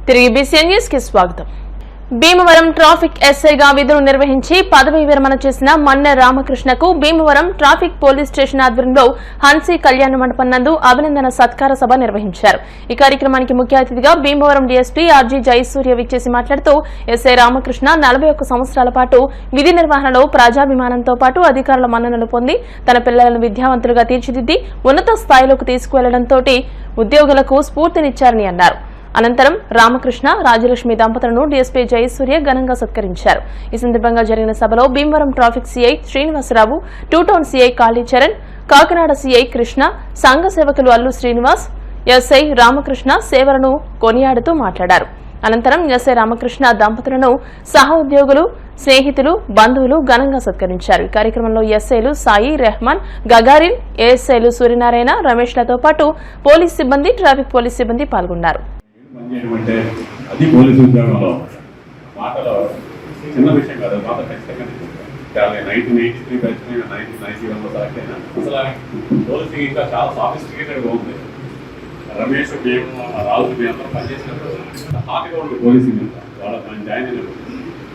తిరిగి BCN news కి స్వాగతం. భీమవరం ట్రాఫిక్ ఎస్ఐగా విధులు నిర్వహించి పదవీ విరమణ చేసిన మన్నె రామకృష్ణకు భీమవరం ట్రాఫిక్ పోలీస్ స్టేషన్ ఆధ్వర్యంలో హన్సీ కళ్యాణ మండపం నందు అభినందన సత్కార సభ నిర్వహించారు. ఈ కార్యక్రమానికి ముఖ్య అతిథిగా భీమవరం డీఎస్పీ ఆర్జీ జయసూర్య విచ్చేసి మాట్లాడుతూ ఎస్ఐ రామకృష్ణ 41 సంవత్సరాల పాటు విధి నిర్వహణలో ప్రజాభిమానంతో పాటు అధికారుల మన్ననలు పొంది తన పిల్లలను విద్యావంతులుగా తీర్చిదిద్ది ఉన్నత స్థాయిలోకి తీసుకువెళ్లడంతో ఉద్యోగులకు స్ఫూర్తినిచ్చారని అన్నారు. అనంతరం రామకృష్ణ రాజలక్ష్మి దంపతులను డీఎస్పీ జయసూర్య ఘనంగా సత్కరించారు. ఈ సందర్భంగా జరిగిన సభలో Bhimavaram traffic CI Srinivasarao, two town CI Kalicharan, Kakinada CI Krishna, సంఘ సేవకులు అల్లు శ్రీనివాస్, ఎస్ఐ రామకృష్ణ సేవలను కొనియాడుతూ మాట్లాడారు. అనంతరం ఎస్ఐ రామకృష్ణ దంపతులను సహ ఉద్యోగులు, స్నేహితులు, బంధువులు ఘనంగా సత్కరించారు. ఈ కార్యక్రమంలో ఎస్ఐలు సాయి, రెహమాన్, గగారిన్, ఏఎస్ఐలు సూర్యనారాయణ, రమేష్లతో పాటు పోలీస్ సిబ్బంది, ట్రాఫిక్ పోలీస్ సిబ్బంది పాల్గొన్నారు. పనిచేయమంటే అది పోలీసు ఉద్యోగంలో మాటలో చిన్న విషయం కాదు. మాతో ఖచ్చితంగా 1983 బ్యాచ్ 1991లో సెలెక్ట్ అయినా అసలు పోలీసింగ్ ఇంకా చాలా సాఫిస్టికేటెడ్గా ఉంది. రమేష్, మేము, రాజు, మేము అందరం పనిచేసినప్పుడు హార్ట్గా ఉంది పోలీసింగ్ అంతా. వాళ్ళ మనం జాయిన్ అయినప్పుడు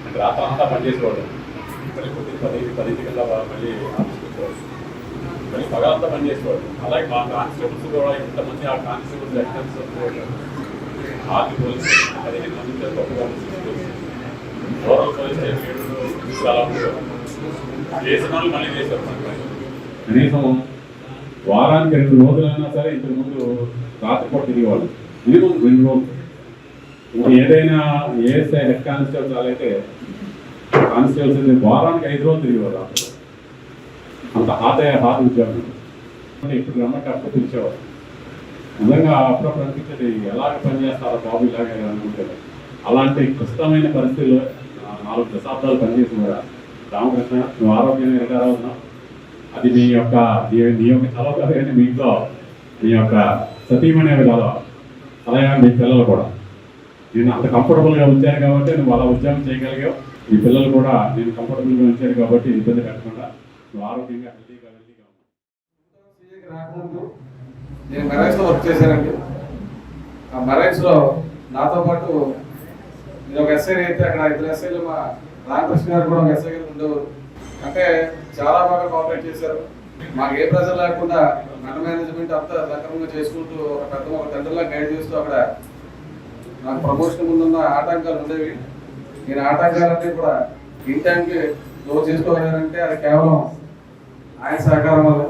అంటే రాత్రి అంతా పనిచేసేవాడు. మళ్ళీ కొద్దిగా 10 కల్లా మళ్ళీ ఆఫీస్కి వచ్చేవాడు. మళ్ళీ పగలంతా పనిచేసేవాడు. అలాగే మా కానిస్టేబుల్స్ కూడా ఇంతమంది ఆ కానిస్టేబుల్స్ ఎక్స్టెన్స్ ఆర్మీ పోలీస్ 15 మంది గొప్పగా రూరల్ పోలీస్ స్టేషన్ అలా చేసిన వాళ్ళు మళ్ళీ చేశారు. కనీసం వారానికి 2 రోజులైనా సరే ఇంతకుముందు రాత్రిపూట తిరిగేవాళ్ళు. మినిమం 2 రోజులు. ఇంకా ఏదైనా ఏఎస్ఐ హెడ్ కానిస్టేబుల్స్ అయితే కానిస్టేబుల్స్ వారానికి 5 రోజులు తిరిగేవాళ్ళు. రాత్రి అంత హాత్ ఉద్యోగం. ఇప్పుడు రమ్మంటే అప్పుడు పిలిచేవారు. నిజంగా అప్పుడప్పుడు అనిపించేది ఎలాగ పనిచేస్తారో బాబు ఇలాగే అనుకుంటారు. అలాంటి క్లిష్టమైన పరిస్థితుల్లో 4 దశాబ్దాలు పనిచేసి కూడా రామకృష్ణ నువ్వు ఆరోగ్యంగా రిటైర్ అవుతున్నావు. అది నీ యొక్క చలవ కానీ మీ ఇంట్లో నీ యొక్క సతీమణి విధాలు అలాగే మీ పిల్లలు కూడా నేను అంత కంఫర్టబుల్గా ఉంచాను కాబట్టి నువ్వు అలా ఉద్యోగం చేయగలిగావు. ఈ పిల్లలు కూడా నేను కంఫర్టబుల్గా ఉంచాను కాబట్టి ఇబ్బంది పెట్టకుండా నువ్వు ఆరోగ్యంగా హెల్తీగా రాకముందు నేను మెరైన్స్లో వర్క్ చేశానండి. ఆ మెరైన్స్లో నాతో పాటు నేను ఒక ఎస్ఐ అయితే అక్కడ 2 ఎస్ఐలు మా రామకృష్ణ గారు కూడా ఒక ఎస్ఐ గారు ఉండేవారు. అంటే చాలా బాగా కోఆపరేట్ చేశారు. మాకు ఏ ప్రెజర్ లేకుండా మన మేనేజ్మెంట్ అంతా సక్రమంగా చేసుకుంటూ ఒక తండ్రిలా గైడ్ చేస్తూ అక్కడ నాకు ప్రమోషన్ ముందున్న ఆటంకాలు ఉండేవి. నేను ఆటంకాలన్నీ కూడా ఇన్ టైంకి క్లోజ్ చేసుకోగలిగానంటే అది కేవలం ఆయన సహకారం వల్ల.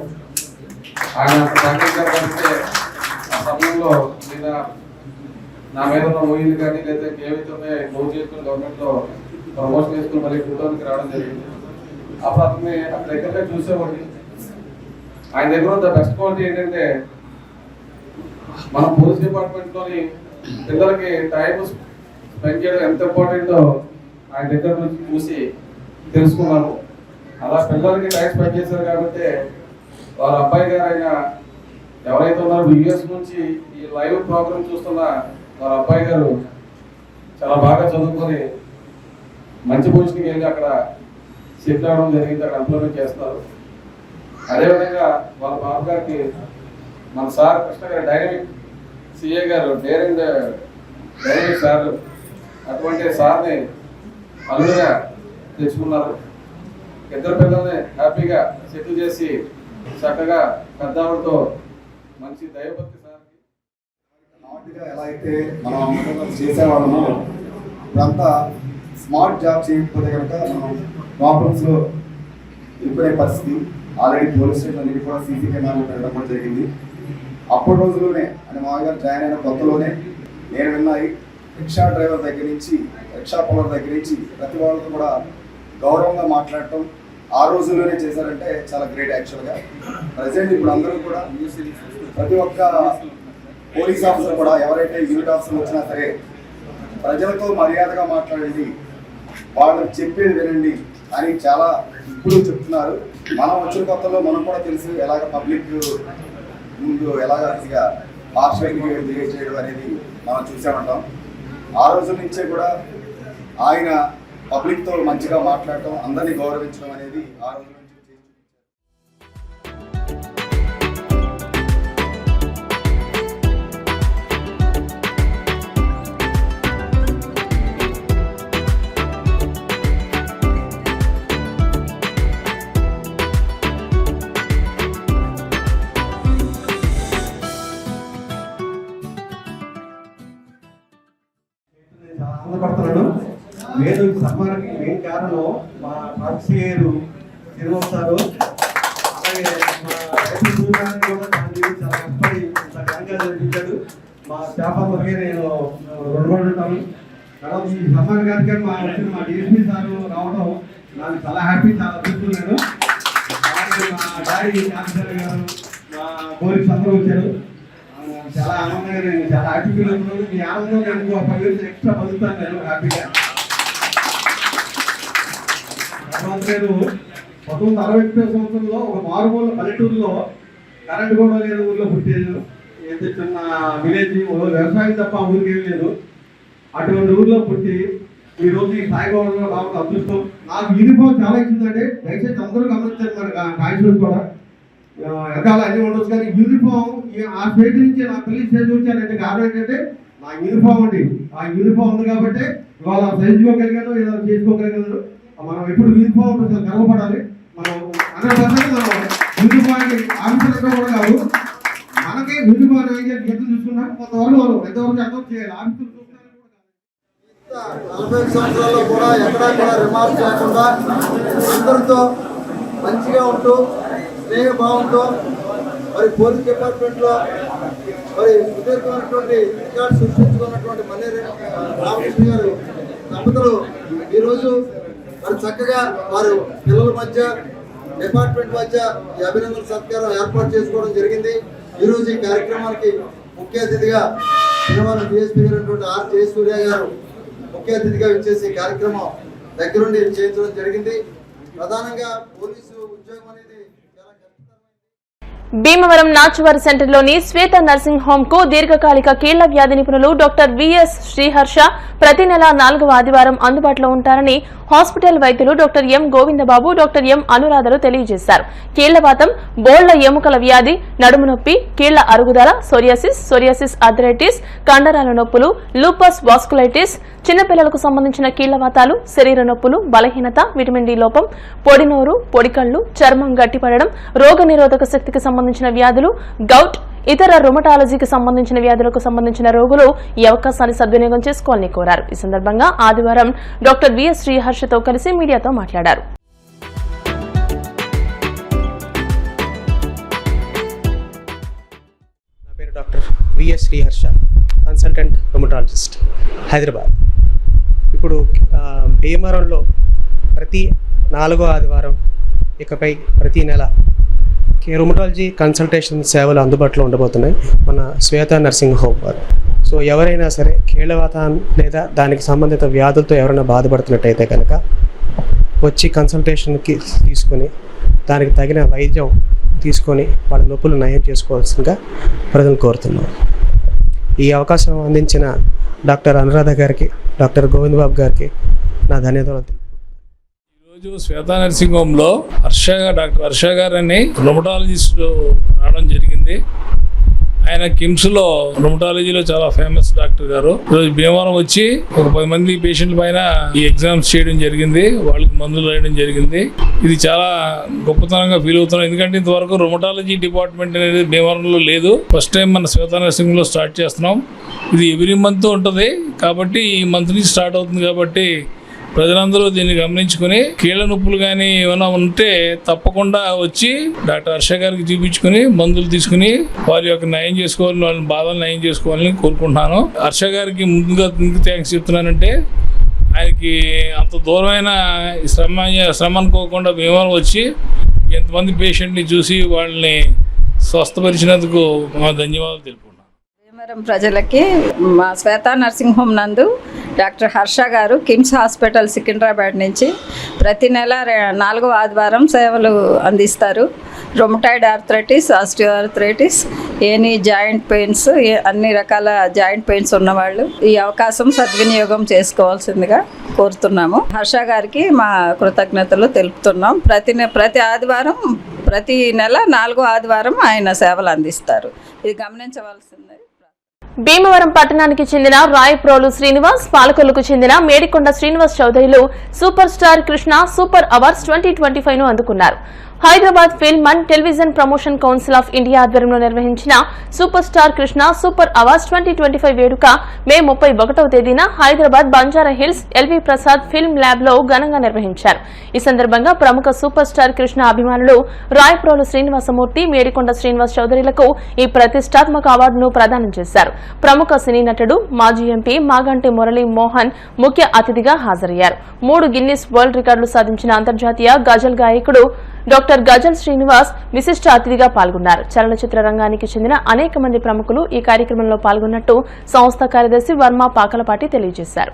ఆయన సహకరించాలంటే ఆ సమయంలో నేను నా మీద ఉన్న ఊహిలు కానీ లేదా ఏవైతే క్లోజ్ చేసుకుని గవర్నమెంట్లో ప్రమోషన్ చేసుకుని మళ్ళీ 2000కి రావడం జరిగింది. అప్పుడు అతన్ని అక్కడ దగ్గరగా చూసేవాడిని. ఆయన దగ్గర ఉన్న బెస్ట్ క్వాలిటీ ఏంటంటే మన పోలీస్ డిపార్ట్మెంట్లోని పిల్లలకి టైం స్పెండ్ చేయడం ఎంత ఇంపార్టెంటో ఆయన దగ్గర నుంచి చూసి తెలుసుకున్నాను. అలా పిల్లలకి టైం స్పెండ్ చేశారు కాబట్టి వాళ్ళ అబ్బాయి గారు ఆయన ఎవరైతే ఉన్నారో యూఎస్ నుంచి ఈ లైవ్ ప్రోగ్రామ్ చూస్తున్న వాళ్ళ అబ్బాయి గారు చాలా బాగా చదువుకొని మంచి పొజిషన్కి వెళ్ళి అక్కడ సెటిల్ అవ్వడం జరిగింది. అక్కడ ఎంప్లాయ్మెంట్ చేస్తారు. అదేవిధంగా వాళ్ళ బాబు గారికి మన సార్ కృష్ణ గారు డైనమిక్ సిఏ గారు డైనమిక్ సార్ అటువంటి సార్ని అల్లుగా తెచ్చుకున్నారు. 2 పిల్లల్ని హ్యాపీగా సెటిల్ చేసి చక్కగా పెద్దవాడితో మంచి దైవభక్తి సార్కి నాట్గా ఎలా అయితే మనం చేసేవాళ్ళము ఇదంతా స్మార్ట్ జాబ్ చేయకపోతే కనుక మనం ప్రాబ్లమ్స్లో వెళ్ళిపోయే పరిస్థితి. ఆల్రెడీ పోలీస్ స్టేషన్ అనేది కూడా సీసీ కెమెరాలు పెట్టడం కూడా జరిగింది. అప్పటి రోజుల్లోనే అంటే మామూలు గారు జాయిన్ అయిన కొత్తలోనే నేను విన్నాయి రిక్షా డ్రైవర్ దగ్గర నుంచి రిక్షా పొలర్ దగ్గర నుంచి ప్రతి వాళ్ళతో కూడా గౌరవంగా మాట్లాడటం ఆ రోజుల్లోనే చేశారంటే చాలా గ్రేట్. యాక్చువల్గా ప్రజెంట్ ఇప్పుడు అందరూ కూడా ప్రతి ఒక్క పోలీస్ ఆఫీసర్ కూడా ఎవరైతే యూనిట్ ఆఫీసర్ వచ్చినా సరే ప్రజలతో మర్యాదగా మాట్లాడండి, వాళ్ళు చెప్పేది వినండి అని చాలా ఇప్పుడు చెప్తున్నారు. మనం వచ్చిన కొత్తలో మనం కూడా తెలుసు ఎలాగ పబ్లిక్ ముందు ఎలాగ పార్షియాలిటీ బిహేవ్ చేయడం అనేది మనం చూసామంటాం. ఆ రోజుల నుంచే కూడా ఆయన పబ్లిక్తో మంచిగా మాట్లాడటం, అందరినీ గౌరవించడం అనేది ఆ రోజు ఆనందపడుతున్నాను. నేను ఈ సన్మానానికి మెయిన్ కారణం మా రాజశేఖర్ శ్రీనివాస్ సారు, అలాగే మా సూర్యనారాయణ కూడా చాలా కష్టపడి ఇంత ఘనంగా జరిపించాడు. మా స్టాఫ్ అందరికీ నేను రుణపడి ఉంటాను. తర్వాత ఈ సన్మాన కార్యక్రమం మా డిఎస్పీ సారు రావడం నాకు చాలా హ్యాపీ, చాలా అదృష్టం. అలాగే మా డాడీ కాంతిశాల గారు, మా పోలీస్ అందరూ వచ్చారు. చాలా ఆనందంగా నేను చాలా హ్యాపీ ఫీల్ అవుతున్నాను. మీ ఆనందం నేను 5 years ఎక్స్ట్రా బతుకుతాను నేను హ్యాపీగా. తర్వాత నేను 1961 సంవత్సరంలో ఒక మారుమూల పల్లెటూరులో కరెంట్ కూడా లేదు ఊళ్ళో పుట్టాను. ఎంత చిన్న విలేజ్, వ్యవసాయం తప్ప ఊరికి ఏం లేదు. అటువంటి ఊర్లో పుట్టి ఈ రోజు ఈ స్థాయి గౌరవంలో రావడం అదృష్టం. నాకు యూనిఫామ్ చాలా ఇచ్చిందంటే దయచేసి అందరూ గమనించారు. మన కాయలు కూడా రకాల అన్ని ఉండొచ్చు, కానీ యూనిఫామ్ ఆ స్టేజ్ నుంచి నా పెళ్లి స్టేజ్ వచ్చానంటే కారణం ఏంటంటే నా యూనిఫామ్ అండి. ఆ యూనిఫామ్ ఉంది కాబట్టి ఇవాళ సహించుకోగలిగాను, ఏదో చేసుకోగలిగాను. మనం ఎప్పుడు యూనిఫామ్ ఉంటుంది గర్వపడాలి. మనం 100% మనం యూనిఫామ్కి ఆఫీసర్గా కూడా కాదు, మనకి యూనిఫామ్ ఎంత చూసుకున్నా కొంతవరకు ఎంతవరకు అర్థం చేయాలి. ఆఫీసర్ 45 సంవత్సరాల్లో కూడా ఎక్కడా కూడా రిమార్క్ చేయకుండా అందరితో మంచిగా ఉంటూ స్నేహభావంతో మరి పోలీస్ డిపార్ట్మెంట్లో మరి సుదీర్ఘమైనటువంటి రికార్డు సృష్టించుకున్నటువంటి మల్లేరు రామకృష్ణ గారు దంపతులు ఈరోజు మరి చక్కగా వారు పిల్లల మధ్య డిపార్ట్మెంట్ మధ్య ఈ అభినందన సత్కారం ఏర్పాటు చేసుకోవడం జరిగింది. ఈరోజు ఈ కార్యక్రమానికి ముఖ్య అతిథిగా శ్రీనివారం డిఎస్పీ గారు ఆర్ జయసూర్య గారు ముఖ్య అతిథిగా ఇచ్చేసి కార్యక్రమం దగ్గరుండి చేయించడం జరిగింది. ప్రధానంగా పోలీసు ఉద్యోగం అనేది చాలా కష్టతరమైనది. భీమవరం నాచువారి సెంటర్లోని శ్వేత నర్సింగ్ హోమ్ కు దీర్ఘకాలిక కీళ్ల వ్యాధి నిపుణులు డాక్టర్ విఎస్ శ్రీహర్ష ప్రతి నెల 4వ ఆదివారం అందుబాటులో ఉంటారని హాస్పిటల్ వైద్యులు doctor M Govindababu, doctor M అనురాధలు తెలియజేశారు. కీళ్లవాతం, బోళ్ల ఎముకల వ్యాధి, నడుము నొప్పి, కీళ్ల అరుగుదల, సోరియాసిస్ ఆర్థరైటిస్, కండరాల నొప్పులు, లూపస్ వాస్కులైటిస్, చిన్నపిల్లలకు సంబంధించిన కీళ్లవాతాలు, శరీర నొప్పులు, బలహీనత, విటమిన్ డి లోపం, పొడి నోరు, పొడికళ్లు, చర్మం గట్టిపడడం, రోగ నిరోధక శక్తికి సంబంధించిన వ్యాధులు, గౌట్, ఇతర రుమటాలజీకి సంబంధించిన వ్యాధులకు సంబంధించిన రోగులు ఈ అవకాశాన్ని సద్వినియోగం చేసుకోవాలని కోరారు. ఈ సందర్భంగా ఆదివారం డాక్టర్ విఎస్ శ్రీహర్షతో కలిసి మీడియాతో మాట్లాడారు. నా పేరు doctor VS Sriharsha, consultant rheumatologist, Hyderabad. ఇప్పుడు భీమవరంలో ప్రతి 4వ ఆదివారం ఇకపై ప్రతి నెల రుమటాలజీ కన్సల్టేషన్ సేవలు అందుబాటులో ఉండబోతున్నాయి మన శ్వేత నర్సింగ్ హోమ్ వారు. సో ఎవరైనా సరే కీళ్లవాతం లేదా దానికి సంబంధిత వ్యాధులతో ఎవరైనా బాధపడుతున్నట్టయితే కనుక వచ్చి కన్సల్టేషన్కి తీసుకొని దానికి తగిన వైద్యం తీసుకొని వాళ్ళ నొప్పులు నయం చేసుకోవాల్సిందిగా ప్రజలు కోరుతున్నాం. ఈ అవకాశం అందించిన డాక్టర్ అనురాధ గారికి, డాక్టర్ గోవిందబాబు గారికి నా ధన్యవాదాలు. ఈరోజు శ్వేత నర్సింగ్ హోమ్లో డాక్టర్ హర్ష గారు అని రుమటాలజిస్ట్ రావడం జరిగింది. ఆయన కిమ్స్లో రుమటాలజీలో చాలా ఫేమస్ డాక్టర్ గారు. ఈరోజు భీమవరం వచ్చి ఒక 10 మంది పేషెంట్ల పైన ఈ ఎగ్జామ్స్ చేయడం జరిగింది, వాళ్ళకి మందులు రాయడం జరిగింది. ఇది చాలా గొప్పతనంగా ఫీల్ అవుతున్నాం, ఎందుకంటే ఇంతవరకు రుమటాలజీ డిపార్ట్మెంట్ అనేది భీమవరంలో లేదు. ఫస్ట్ టైం మన శ్వేత నర్సింగ్లో స్టార్ట్ చేస్తున్నాం. ఇది ఎవ్రీ మంత్ ఉంటుంది కాబట్టి ఈ మంత్ నుంచి స్టార్ట్ అవుతుంది కాబట్టి ప్రజలందరూ దీన్ని గమనించుకుని కీళ్ల నొప్పులు కానీ ఏమైనా ఉంటే తప్పకుండా వచ్చి డాక్టర్ హర్ష గారికి చూపించుకుని మందులు తీసుకుని వారి యొక్క నయం చేసుకోవాలని, వాళ్ళని బాధలు నయం చేసుకోవాలని కోరుకుంటున్నాను. హర్ష గారికి ముందుగా ఎందుకు థ్యాంక్స్ చెప్తున్నానంటే ఆయనకి అంత దూరమైన శ్రమ అనుకోకుండా భీమవరం వచ్చి ఎంతమంది పేషెంట్ని చూసి వాళ్ళని స్వస్థపరిచినందుకు మా ధన్యవాదాలు తెలుపుకుంటున్నాను. భీమవరం ప్రజలకి మా శ్వేత నర్సింగ్ హోమ్ నందు డాక్టర్ హర్ష గారు కిమ్స్ హాస్పిటల్ సికింద్రాబాద్ నుంచి ప్రతి నెల 4వ ఆదివారం సేవలు అందిస్తారు. Rheumatoid arthritis, osteoarthritis, any joint pains, అన్ని రకాల జాయింట్ పెయిన్స్ ఉన్నవాళ్ళు ఈ అవకాశం సద్వినియోగం చేసుకోవాల్సిందిగా కోరుతున్నాము. హర్ష గారికి మా కృతజ్ఞతలు తెలుపుతున్నాం. ప్రతి ఆదివారం, ప్రతి నెల 4వ ఆదివారం ఆయన సేవలు అందిస్తారు. ఇది గమనించవలసింది. భీమవరం పట్టణానికి చెందిన రాయప్రోలు శ్రీనివాస్, పాలకొల్లుకు చెందిన మేడికొండ శ్రీనివాస్ చౌదరిలు super star Krishna super awards 2025 ను అందుకున్నారు. Hyderabad film and television promotion council of India ఆధ్వర్యంలో నిర్వహించిన super star Krishna super awards 2025 వేడుక మే 31వ తేదీన Hyderabad Banjara Hills LV Prasad film lab లో ఘనంగా నిర్వహించారు. ఈ సందర్భంగా ప్రముఖ సూపర్ స్టార్ కృష్ణ అభిమానులు రాయప్రోలు శ్రీనివాసమూర్తి, మేడికొండ శ్రీనివాస్ చౌదరిలకు ఈ ప్రతిష్టాత్మక అవార్డును ప్రదానం చేశారు. ప్రముఖ సినీ నటుడు మాజీ ఎంపీ మాగంటి మురళీ మోహన్ ముఖ్య అతిథిగా హాజరయ్యారు. 3 గిన్నిస్ వరల్డ్ రికార్డులు సాధించిన అంతర్జాతీయ గజల్ గాయకుడు డాక్టర్ గజల్ శ్రీనివాస్ విశిష్ట అతిథిగా పాల్గొన్నారు. చలనచిత్ర రంగానికి చెందిన అనేక మంది ప్రముఖులు ఈ కార్యక్రమంలో పాల్గొన్నట్టు సంస్థ కార్యదర్శి వర్మ పాకలపాటి తెలియజేశారు.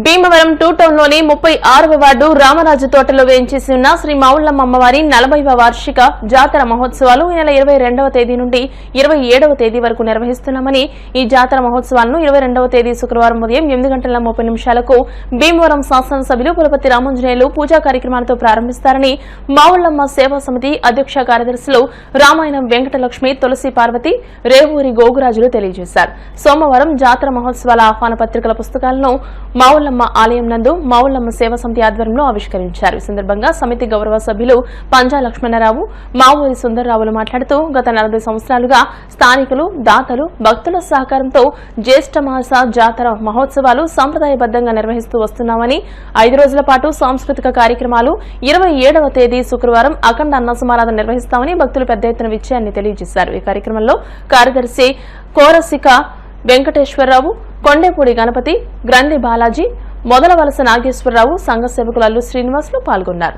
భీమవరం 2 టౌన్లోని 36వ వార్డు రామరాజు తోటలో వేయించేసి ఉన్న శ్రీ మావుళ్లమ్మ అమ్మవారి 40వ వార్షిక జాతర మహోత్సవాలు ఈ నెల 22వ తేదీ నుండి 27వ తేదీ వరకు నిర్వహిస్తున్నామని, ఈ జాతర మహోత్సవాలను 22వ తేదీ శుక్రవారం ఉదయం 8:30 భీమవరం శాసనసభ్యులు పులపతి రామాంజనేయులు పూజా కార్యక్రమాలతో ప్రారంభిస్తారని మావుళ్లమ్మ సేవా సమితి అధ్యక్ష కార్యదర్శులు రామాయణం వెంకటలక్ష్మి, తులసి పార్వతి, రేవూరి గోగురాజులు తెలియజేశారు. సోమవారం జాతర మహోత్సవాల ఆహ్వాన పత్రికల పుస్తకాలను మావుళ్లమ్మ ఆలయం నందు మావుళ్లమ్మ సేవా సమితి ఆధ్వర్యంలో ఆవిష్కరించారు. ఈ సందర్భంగా సమితి గౌరవ సభ్యులు పంజా లక్ష్మణరావు, మావూరి సుందర్రావులు మాట్లాడుతూ గత 40 సంవత్సరాలుగా స్థానికులు, దాతలు, భక్తుల సహకారంతో జ్యేష్ఠ మాస జాతర మహోత్సవాలు సంప్రదాయబద్దంగా నిర్వహిస్తూ వస్తున్నామని, 5 రోజుల పాటు సాంస్కృతిక కార్యక్రమాలు 27వ తేదీ శుక్రవారం అఖండ అన్న సమారాధన నిర్వహిస్తామని భక్తులు పెద్ద ఎత్తున విచ్చేయాలని తెలియజేశారు. ఈ కార్యక్రమంలో కార్యదర్శి కోరసిక వెంకటేశ్వరరావు, కొండేపూడి గణపతి, గ్రంథి బాలాజీ, మొదలవలస నాగేశ్వరరావు, సంఘ సేవకులు అల్లు శ్రీనివాసులు పాల్గొన్నారు.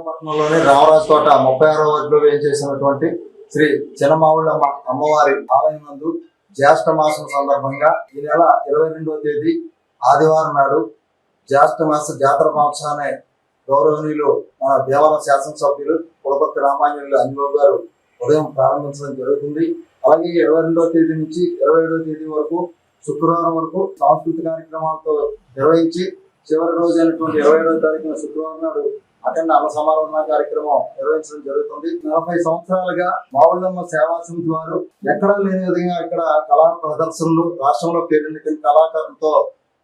పట్టణంలోని రామరాజు తోట 36వ వార్డులో వేయించేసినటువంటి శ్రీ చిన్నమావుళ్ళమ్మ అమ్మవారి ఆలయం నందు జ్యేష్ఠ మాసం సందర్భంగా ఈ నెల 22వ తేదీ ఆదివారం నాడు జ్యేష్ఠ మాస జాతర మహోత్సవాన్ని గౌరవనీయులు మన భీమవరం శాసనసభ్యులు పులపతి రామాంజనేయులు అంజబాబు గారు ఉదయం ప్రారంభించడం జరుగుతుంది. అలాగే 22వ తేదీ నుంచి 27వ తేదీ వరకు శుక్రవారం వరకు సాంస్కృతిక కార్యక్రమాలతో నిర్వహించి చివరి రోజు అయినటువంటి 27వ తారీఖున శుక్రవారం నాడు అఖండ అన్న సమారాధన కార్యక్రమం నిర్వహించడం జరుగుతుంది. 40 సంవత్సరాలుగా మావుళ్లమ్మ సేవా సమితి వారు ఎక్కడా లేని విధంగా ఇక్కడ కళా ప్రదర్శనలు, రాష్ట్రంలో పేరెన్నికైన కళాకారులతో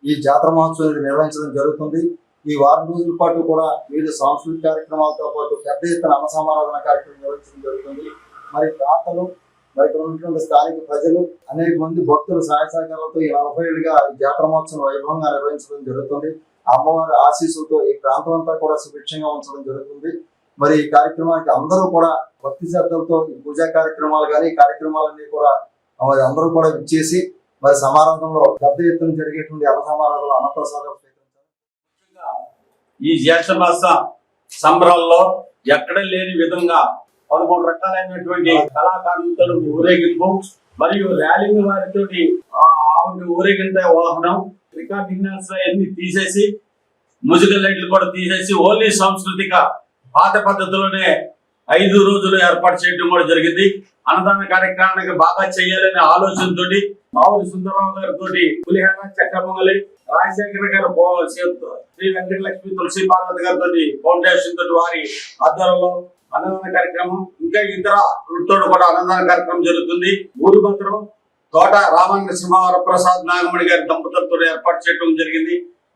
ఈ జాతర మహోత్సవం నిర్వహించడం జరుగుతుంది. ఈ 4 రోజుల పాటు కూడా వివిధ సాంస్కృతిక కార్యక్రమాలతో పాటు పెద్ద ఎత్తున అన్న సమారాధన కార్యక్రమం నిర్వహించడం జరుగుతుంది. మరి దాతలు, మరి ఇక్కడ ఉన్నటువంటి స్థానిక ప్రజలు, అనేక మంది భక్తుల సహాయ సహకారాలతో ఈ 40 ఏళ్లుగా ఈ జాతర మహోత్సవం వైభవంగా నిర్వహించడం జరుగుతుంది. అమ్మవారి ఆశీస్సులతో ఈ ప్రాంతం అంతా కూడా సుభిక్షంగా ఉంచడం జరుగుతుంది. మరి ఈ కార్యక్రమానికి అందరూ కూడా భక్తి శ్రద్ధలతో ఈ పూజా కార్యక్రమాలు కానీ కార్యక్రమాలన్నీ కూడా అందరూ కూడా ఇచ్చేసి మరి సమారాధనలో పెద్ద ఎత్తున జరిగేటువంటి అన్న సమారాధనలో అన్నప్రసాదం ఈ జ్యేష్ఠ మాస సంబరాల్లో ఎక్కడ లేని విధంగా 13 రకాలైనటువంటి కళాకారులతో ఊరేగింపు మరియు ర్యాలింగ్ వారితో ఆవిడ ఊరేగింత వాహనం, రికార్డింగ్ అన్ని తీసేసి మ్యూజికల్ లైట్లు కూడా తీసేసి ఓన్లీ సాంస్కృతిక పాత పద్ధతిలోనే 5 రోజులు ఏర్పాటు చేయడం కూడా జరిగింది. అన్నదాన కార్యక్రమానికి బాగా చేయాలనే ఆలోచనతో మావురి సుందరరావు గారితో పులిహార, చక్రమొంగలి, రాజశేఖర్ గారు, శ్రీ వెంకటలక్ష్మి, తులసి పార్వతి గారితో ఫౌండేషన్ తోటి వారి ఆధ్వర్యంలో అన్నదాన కార్యక్రమం, ఇంకా ఇతర కూడా అన్నదాన కార్యక్రమం జరుగుతుంది. ఊరు మాత్రం తోట రామనరసింహవరప్రసాద్ నాగమణి గారి దంపతులతో ఏర్పాటు చేయడం జరిగింది.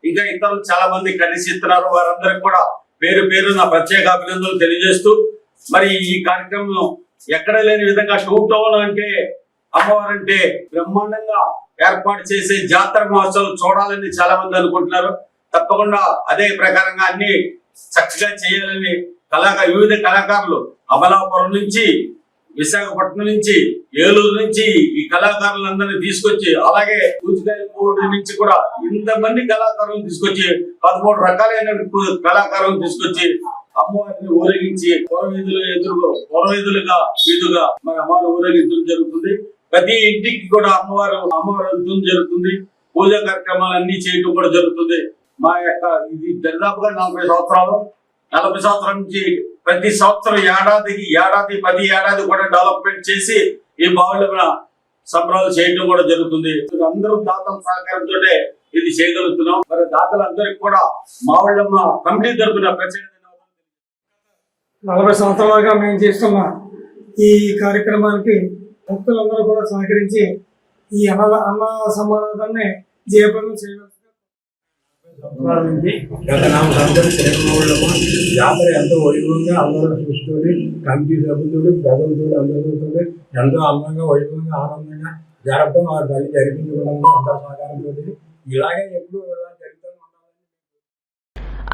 ఇంకా ఇతరులు చాలా మంది కలిసి ఇస్తున్నారు. వారందరికి కూడా పేరు పేరు నా ప్రత్యేక అభినందనలు తెలియజేస్తూ, మరి ఈ కార్యక్రమం ఎక్కడ లేని విధంగా 2 టౌన్ అంటే అమ్మవారంటే బ్రహ్మాండంగా ఏర్పాటు చేసే జాతర మహోత్సవం చూడాలని చాలా మంది అనుకుంటున్నారు. తప్పకుండా అదే ప్రకారంగా అన్ని చక్కగా చేయాలని వివిధ కళాకారులు అమలాపురం నుంచి, విశాఖపట్నం నుంచి, ఏలూరు నుంచి ఈ కళాకారులందరినీ తీసుకొచ్చి, అలాగే పూజకాయలపూడి నుంచి కూడా ఇంతమంది కళాకారులను తీసుకొచ్చి 13 రకాలైన కళాకారులను తీసుకొచ్చి అమ్మవారిని ఊరేగించి వీధులుగా మన అమ్మవారిని ఊరేగించడం జరుగుతుంది. ప్రతి ఇంటికి కూడా అమ్మవారు జరుగుతుంది. పూజా కార్యక్రమాలు అన్ని చేయడం కూడా జరుగుతుంది. మా యొక్క ఇది దాదాపుగా 40 సంవత్సరాలు. 40 సంవత్సరాల నుంచి ప్రతి సంవత్సరం ప్రతి ఏడాది కూడా డెవలప్మెంట్ చేసి ఈ బావుల సంబరాలు చేయడం కూడా జరుగుతుంది. అందరూ దాతల సహకారంతో ఇది చేయగలుగుతున్నాం. మరి దాతలందరికీ కూడా మావుళ్ళమ్మ కమిటీ తరఫున ప్రత్యేక 40 సంవత్సరాలుగా మేము చేస్తున్న ఈ కార్యక్రమానికి భక్తులందరూ కూడా సహకరించి ఈ అన్న సమారాధాన్ని జయప్రదం చేయవలసింది. గత 4 సంవత్సరాలు జాతర ఎంతో వైభవంగా అందరూ చూసుకొని కమిటీ సభ్యులతో ప్రజలతో అందరితో ఎంతో అందంగా వైభవంగా ఆనందంగా జరపడం ఆ తల్లి జరిపించుకోవడం అందరి సహకారంతో ఇలాగే ఎప్పుడు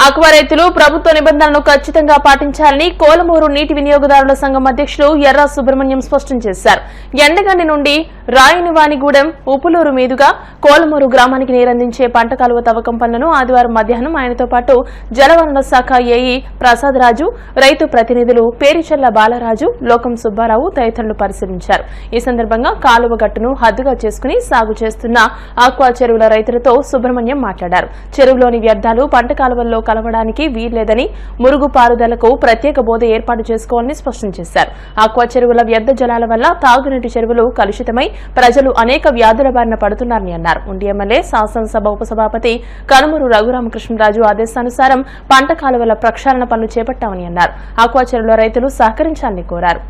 ఆక్వా రైతులు ప్రభుత్వ నిబంధనలను ఖచ్చితంగా పాటించాలని కోలమూరు నీటి వినియోగదారుల సంఘం అధ్యక్షులు ఎర్ర సుబ్రహ్మణ్యం స్పష్టం చేశారు. ఎండగండి నుండి రాయనివానిగూడెం ఉపులూరు మీదుగా కోలమూరు గ్రామానికి నీరందించే పంట కాలువ తవ్వకం పనులను ఆదివారం మధ్యాహ్నం ఆయనతో పాటు జలవనరుల శాఖ ఏఈ ప్రసాదరాజు, రైతు ప్రతినిధులు పేరిచెల్ల బాలరాజు, లోకం సుబ్బారావు తదితరులు పరిశీలించారు. ఈ సందర్భంగా కాలువ గట్టును హద్దుగా చేసుకుని సాగు చేస్తున్న ఆక్వా చెరువుల రైతులతో సుబ్రహ్మణ్యం మాట్లాడారు. చెరువులోని వ్యర్థాలు పంట కాలువల్లో కలవడానికి వీల్లేదని, మురుగు పారుదలకు ప్రత్యేక బోధ ఏర్పాటు చేసుకోవాలని స్పష్టం చేశారు. ఆక్వా చెరువుల వ్యర్థ జలాల వల్ల తాగునీటి చెరువులు కలుషితమై ప్రజలు అనేక వ్యాధుల బారిన పడుతున్నారని అన్నారు. ఉండి ఎమ్మెల్యే శాసనసభ ఉపసభాపతి కనుమూరు రఘురామకృష్ణరాజు ఆదేశానుసారం పంట కాలువల ప్రక్షాళన పనులు చేపట్టామని అన్నారు. ఆక్వా చెరువుల రైతులు సహకరించాలని కోరారు.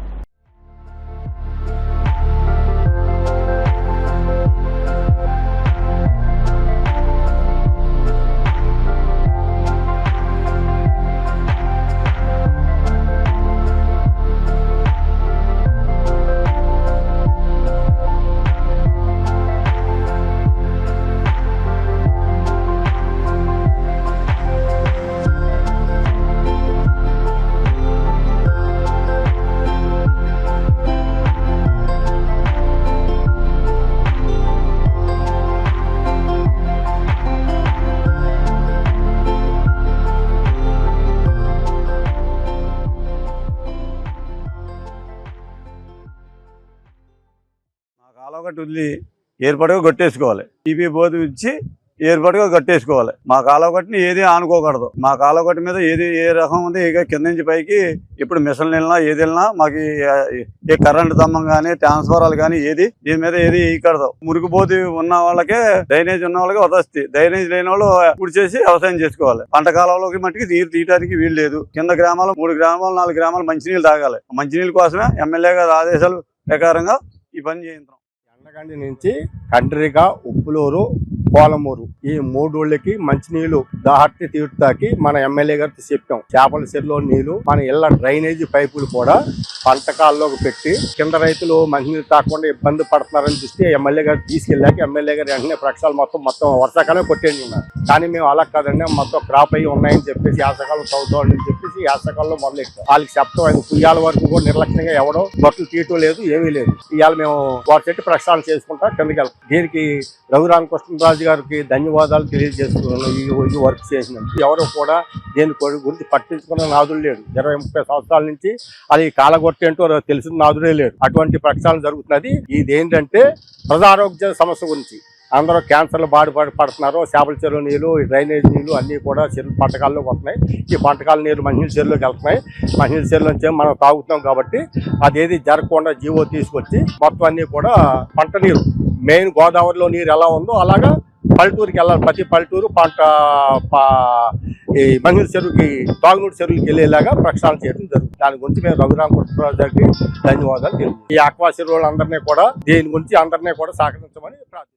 కాలువగట్టు వదిలి ఏర్పాటుగా కట్టేసుకోవాలి. టీపీ బోధ ఇచ్చి ఏర్పాటుగా కట్టేసుకోవాలి. మా కాలువగట్టుని ఏది ఆనుకోకూడదు. మా కాలువగట్టు మీద ఏది ఏ రకం ఉంది, ఇక కింద నుంచి పైకి ఇప్పుడు మిషన్లు వెళ్ళినా ఏది వెళ్ళినా మాకు ఏ కరెంటు స్తంభం కానీ ట్రాన్స్ఫారాలు కానీ దీని మీద ఏది వేయకూడదు. మురుగుబోతి ఉన్న వాళ్ళకే, డ్రైనేజ్ ఉన్న వాళ్ళకి వదస్తి, డ్రైనేజ్ లేని వాళ్ళు ఇప్పుడు చేసి వ్యవసాయం చేసుకోవాలి. పంట కాలంలోకి మట్టికి నీరు తీయడానికి వీలు లేదు. కింద గ్రామాలు 3 గ్రామాలు 4 గ్రామాలు మంచినీళ్ళు తాగాలి. మంచినీళ్ళ కోసమే ఎమ్మెల్యే గారి ఆదేశాల ప్రకారంగా ఈ పని చేయించాం. ఎండగండి నుంచి కండ్రిగా, ఉప్పులూరు, కోలమూరు ఈ 3 ఊళ్ళకి మంచినీళ్లు దాహట్టి తీర్చుతాకి మన ఎమ్మెల్యే గారితో చెప్పాం. చేపల చెరువులో నీళ్లు, మన ఇళ్ల డ్రైనేజీ పైపులు కూడా పంటకాల్లోకి పెట్టి కింద రైతులు మంచినీళ్ళు తాకుండా ఇబ్బంది పడుతున్నారని చూస్తే ఎమ్మెల్యే గారు తీసుకెళ్ళాక ఎమ్మెల్యే గారు వెంటనే ప్రక్షాలు మొత్తం వర్షాకాలం కొట్టేది ఉన్నారు. కానీ మేము అలా కాదండి, మొత్తం క్రాప్ అయ్యి ఉన్నాయని చెప్పేసి యాసకాలం చదువుతామని చెప్పేసి యాసకాలంలో మొదలెట్టాం. వాళ్ళకి చెప్తాం. అది పుయ్యాల వరకు కూడా నిర్లక్ష్యంగా ఎవడో బట్టలు తీయటం లేదు, ఏమీ లేదు. ఇవాళ మేము వాటి చెట్టు ప్రక్షాళన చేసుకుంటా కిందకి వెళ్తాం. దీనికి రఘురామకృష్ణరాజు గారికి ధన్యవాదాలు తెలియజేస్తున్నాను. ఈ వర్క్ చేసినందుకు ఎవరు కూడా దేని గురించి పట్టించుకున్న నాదుడు లేడు. 20-30 సంవత్సరాల నుంచి అది కాలగొట్టేంటో తెలిసిన నాదుడే లేడు. అటువంటి ప్రక్షాళన జరుగుతున్నది. ఇది ఏంటంటే ప్రజారోగ్య సమస్య గురించి అందరూ క్యాన్సర్లు పడుతున్నారు. చేపల చెరువు నీళ్ళు, డ్రైనేజ్ నీళ్ళు అన్నీ కూడా చెరువు పంటకాల్లోకి వస్తున్నాయి. ఈ పంటకాల నీరు మంచినీళ్ళ చెరువులోకి వెళ్తున్నాయి. మంచినీళ్ళ చెరువు నుంచి మనం తాగుతున్నాం కాబట్టి అదేది జరగకుండా జీవో తీసుకొచ్చి మొత్తం అన్నీ కూడా పంట నీరు, మెయిన్ గోదావరిలో నీరు ఎలా ఉందో అలాగా పల్లెటూరుకి వెళ్ళాలి. ప్రతి పల్లెటూరు ఈ మంచినీళ్ళ చెరువుకి, తాగునీటి చెరువులకి వెళ్ళేలాగా ప్రక్షాళన చేయడం జరుగుతుంది. దాని గురించి మేము రఘురామకృష్ణరాజు గారికి ధన్యవాదాలు తెలుసు. ఈ ఆక్వా చెరువులందరినీ కూడా దీని గురించి అందరినీ కూడా సహకరించమని ప్రార్థిస్తున్నాం.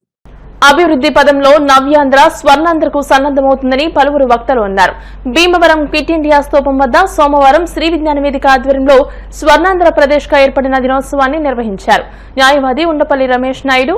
అభివృద్ది పదంలో నవ్యాంధ్ర స్వర్ణాంధ్రకు సన్నద్దమవుతుందని పలువురు వక్తలు అన్నారు. భీమవరం క్విట్ ఇండియా స్తూపం వద్ద సోమవారం శ్రీ విజ్ఞాన వేదిక ఆధ్వర్యంలో స్వర్ణాంధ్ర ప్రదేశ్ గా ఏర్పడిన దినోత్సవాన్ని నిర్వహించారు. న్యాయవాది ఉండపల్లి రమేష్ నాయుడు,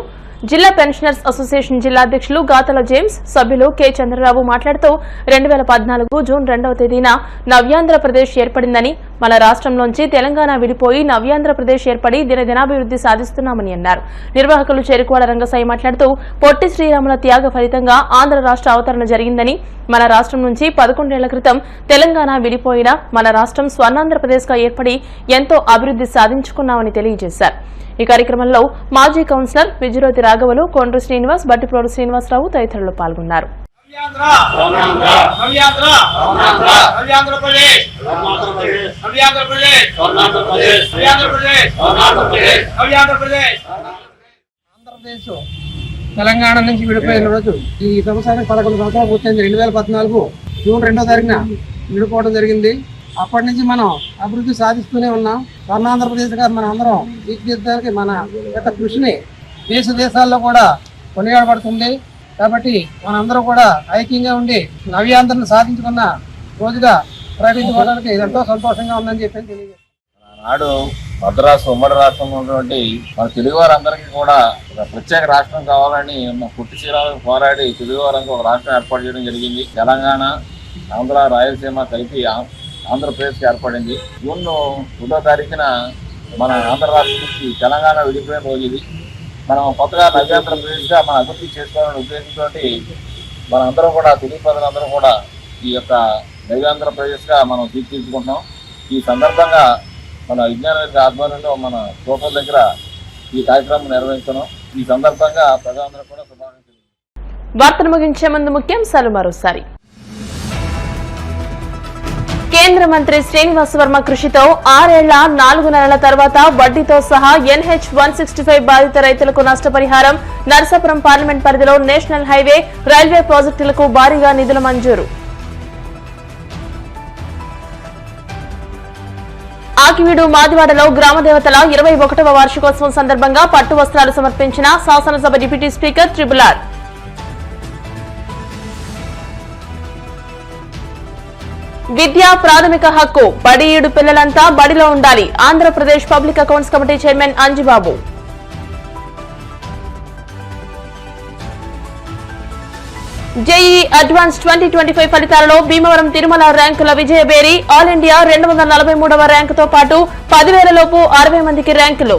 జిల్లా పెన్షనర్స్ అసోసియేషన్ జిల్లా అధ్యక్షులు గాతల జేమ్స్, సభ్యులు కె చంద్రరావు మాట్లాడుతూ 2014 జూన్ 2వ తేదీన నవ్యాంధ్రప్రదేశ్ ఏర్పడిందని, మన రాష్ట్రంలోంచి తెలంగాణ విడిపోయి నవ్యాంధ్రప్రదేశ్ ఏర్పడి దినదినాభివృద్ది సాధిస్తున్నామని అన్నారు. నిర్వాహకులు చెరుకువాడ రంగసాయి మాట్లాడుతూ పొట్టి శ్రీరాముల త్యాగ ఫలితంగా ఆంధ్ర రాష్ట్ర అవతరణ జరిగిందని, మన రాష్ట్రం నుంచి 11 ఏళ్ల క్రితం తెలంగాణ విడిపోయినా మన రాష్ట్రం స్వర్ణాంధ్రప్రదేశ్ గా ఏర్పడి ఎంతో అభివృద్ది సాధించుకున్నామని తెలియజేశారు. ఈ కార్యక్రమంలో మాజీ కౌన్సిలర్ విజయరోతి రాఘవలు, కొండ్రు శ్రీనివాస్, బట్టిప్రోలు శ్రీనివాసరావు తదితరులు పాల్గొన్నారు. ఆంధ్రప్రదేశ్ తెలంగాణ నుంచి విడిపోయిన రోజు ఈ సంవత్సరానికి 11 సంవత్సరాలు పూర్తయింది. 2014 జూన్ 2వ తారీఖున విడిపోవడం జరిగింది. అప్పటి నుంచి మనం అభివృద్ధి సాధిస్తూనే ఉన్నాం. స్వర్ణాంధ్రప్రదేశ్గా మనం అందరం తీర్చిదిద్దడానికి మన యొక్క కృషిని దేశాల్లో కూడా కొనియాడబడుతుంది. కాబట్టి మనందరం కూడా ఐక్యంగా ఉండి నవ్యాంధ్రను సాధించుకున్న రోజుగా ప్రకటించుకోవడానికి ఎంతో సంతోషంగా ఉందని చెప్పి తెలియజేస్తాను. నాడు మద్రాసు ఉమ్మడి రాష్ట్రంలో ఉన్నటువంటి మన తెలుగు వారందరికీ కూడా ఒక ప్రత్యేక రాష్ట్రం కావాలని పుట్టి శ్రీరాములు పోరాడి తెలుగు వారికి ఒక రాష్ట్రం ఏర్పాటు చేయడం జరిగింది. తెలంగాణ, ఆంధ్ర, రాయలసీమ కలిపి ఆంధ్రప్రదేశ్కి ఏర్పడింది. జూన్ 1వ తారీఖున మన ఆంధ్ర రాష్ట్రం నుంచి తెలంగాణ విడిపోయిన రోజు ఇది. మనం కొత్తగా నవ్యాంధ్రప్రదేశ్గా మన అభివృద్ధి చేసుకోవాలనే ఉద్దేశంతో మనందరం కూడా తెలుగు ప్రజలందరూ కూడా ఈ యొక్క నవ్యాంధ్రప్రదేశ్గా మనం తీర్చిదిద్దుకుంటున్నాం. ఈ సందర్భంగా మన విజ్ఞాన ఆధ్వర్యంలో మన తోటల దగ్గర ఈ కార్యక్రమం నిర్వహిస్తున్నాం. ఈ సందర్భంగా ప్రజలందరూ కూడా శుభాకాంక్షలు. వార్తలు ముగించే ముందు ముఖ్యాంశాలు మరోసారి. కేంద్ర మంత్రి శ్రీనివాస్ వర్మ కృషితో 6 ఏళ్ల 4 నెలల తర్వాత వడ్డీతో సహా NH 165 బాధిత రైతులకు నష్టపరిహారం. నర్సాపురం పార్లమెంట్ పరిధిలో నేషనల్ హైవే, రైల్వే ప్రాజెక్టులకు భారీగా నిధుల మంజూరు. ఆకివీడు మాదివాడలో గ్రామదేవతల 21వ వార్షికోత్సవం సందర్భంగా పట్టు వస్త్రాలు సమర్పించిన శాసనసభ డిప్యూటీ స్పీకర్ త్రిబులార్. విద్యా ప్రాథమిక హక్కు, బడి ఈడు పిల్లలంతా బడిలో ఉండాలి. Andhra Pradesh public accounts committee chairman Anjibabu. JEE advance 2025 ఫలితాలలో భీమవరం తిరుమల ర్యాంకుల విజయబేరి. ఆల్ ఇండియా 243వ ర్యాంకుతో పాటు 10,000 లోపు 60 మందికి ర్యాంకులు.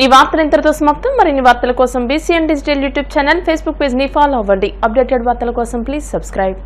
ఈ వార్తలు ఇంతటితో సమాప్తం. మరిన్ని వార్తల కోసం BCN digital YouTube channel, Facebook page ని ఫాలో అవ్వండి. అప్డేటెడ్ వార్తల కోసం ప్లీజ్ సబ్స్క్రైబ్.